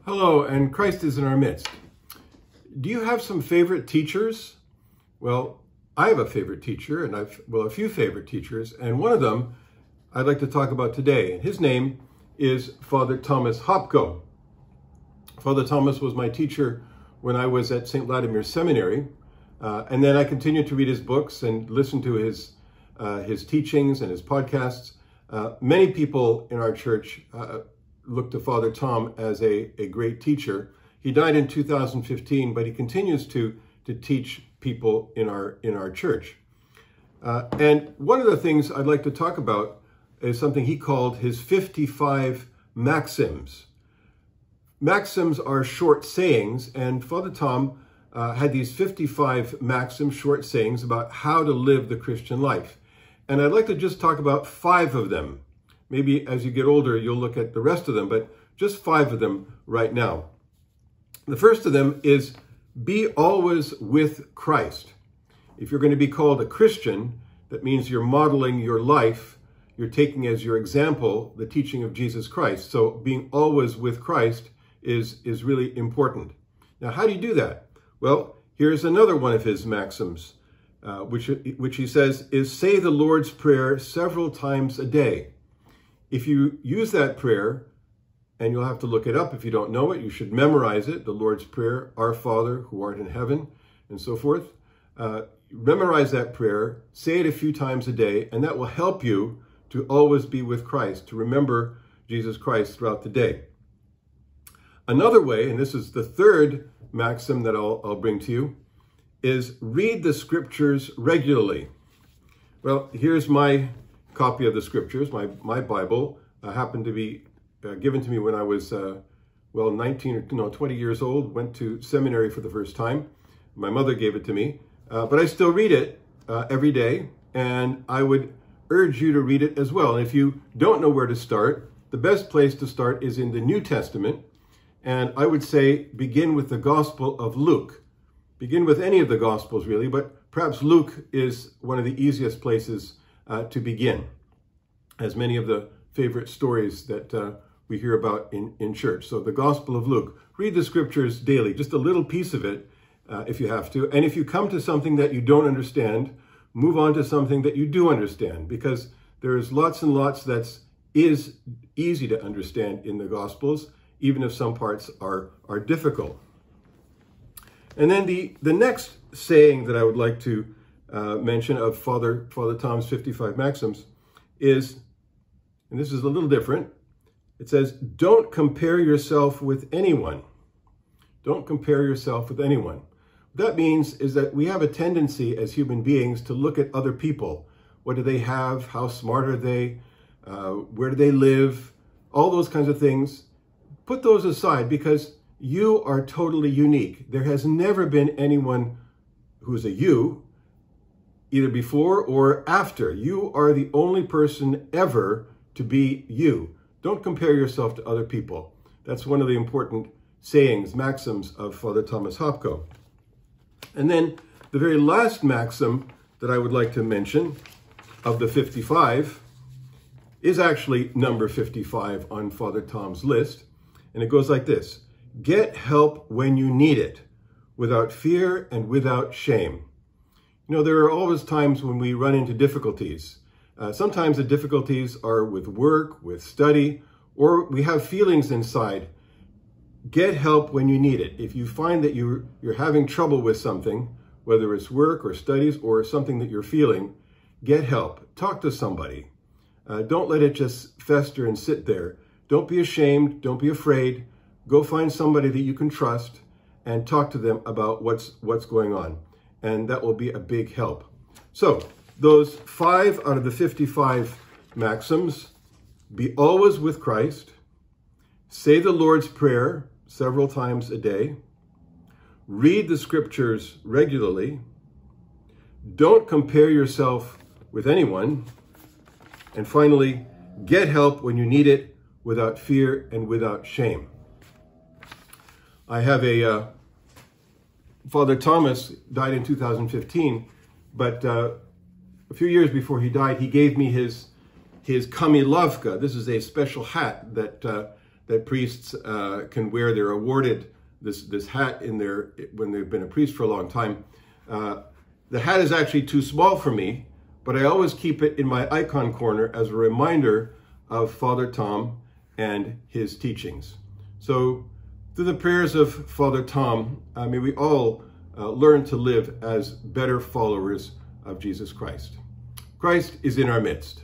Hello, and Christ is in our midst. Do you have some favorite teachers? Well, I have a favorite teacher, and a few favorite teachers, and one of them I'd like to talk about today. His name is Father Thomas Hopko. Father Thomas was my teacher when I was at St. Vladimir Seminary, and then I continued to read his books and listen to his teachings and his podcasts. Many people in our church look to Father Tom as a great teacher. He died in 2015, but he continues to teach people in our church. And one of the things I'd like to talk about is something he called his 55 Maxims. Maxims are short sayings, and Father Tom had these 55 Maxims, short sayings about how to live the Christian life. And I'd like to just talk about 5 of them. Maybe as you get older, you'll look at the rest of them, but just 5 of them right now. The first of them is be always with Christ. If you're going to be called a Christian, that means you're modeling your life, you're taking as your example the teaching of Jesus Christ. So being always with Christ is really important. Now, how do you do that? Well, here's another one of his maxims, which he says is say the Lord's Prayer several times a day. If you use that prayer, and you'll have to look it up if you don't know it, you should memorize it, the Lord's Prayer, Our Father who art in heaven, and so forth. Memorize that prayer, say it a few times a day, and that will help you to always be with Christ, to remember Jesus Christ throughout the day. Another way, and this is the third maxim that I'll bring to you, is read the scriptures regularly. Well, here's my copy of the scriptures. My Bible happened to be given to me when I was 20 years old, went to seminary for the first time. My mother gave it to me, but I still read it every day, and I would urge you to read it as well. And if you don't know where to start, the best place to start is in the New Testament, and I would say begin with the Gospel of Luke. Begin with any of the Gospels, really, but perhaps Luke is one of the easiest places to begin, as many of the favorite stories that we hear about in church. So the Gospel of Luke, read the scriptures daily, just a little piece of it if you have to. And if you come to something that you don't understand, move on to something that you do understand, because there's lots and lots that is easy to understand in the Gospels, even if some parts are difficult. And then the next saying that I would like to mention of Father Tom's 55 Maxims is, and this is a little different, it says, don't compare yourself with anyone. Don't compare yourself with anyone. What that means is that we have a tendency as human beings to look at other people. What do they have? How smart are they? Where do they live? All those kinds of things. Put those aside, because you are totally unique. There has never been anyone who's a you, either before or after. You are the only person ever to be you. Don't compare yourself to other people. That's one of the important sayings, maxims of Father Thomas Hopko. And then the very last maxim that I would like to mention of the 55 is actually number 55 on Father Tom's list. And it goes like this: get help when you need it, without fear and without shame. You know, there are always times when we run into difficulties. Sometimes the difficulties are with work, with study, or we have feelings inside. Get help when you need it. If you find that you're having trouble with something, whether it's work or studies or something that you're feeling, get help. Talk to somebody. Don't let it just fester and sit there. Don't be ashamed. Don't be afraid. Go find somebody that you can trust and talk to them about what's going on. And that will be a big help. So those 5 out of the 55 maxims: be always with Christ, say the Lord's Prayer several times a day, read the scriptures regularly, don't compare yourself with anyone, and finally, get help when you need it, without fear and without shame. I have Father Thomas died in 2015, but a few years before he died, he gave me his kamilavka. This is a special hat that that priests can wear. They're awarded this hat when they've been a priest for a long time. The hat is actually too small for me, but I always keep it in my icon corner as a reminder of Father Tom and his teachings. So through the prayers of Father Tom, may we all learn to live as better followers of Jesus Christ. Christ is in our midst.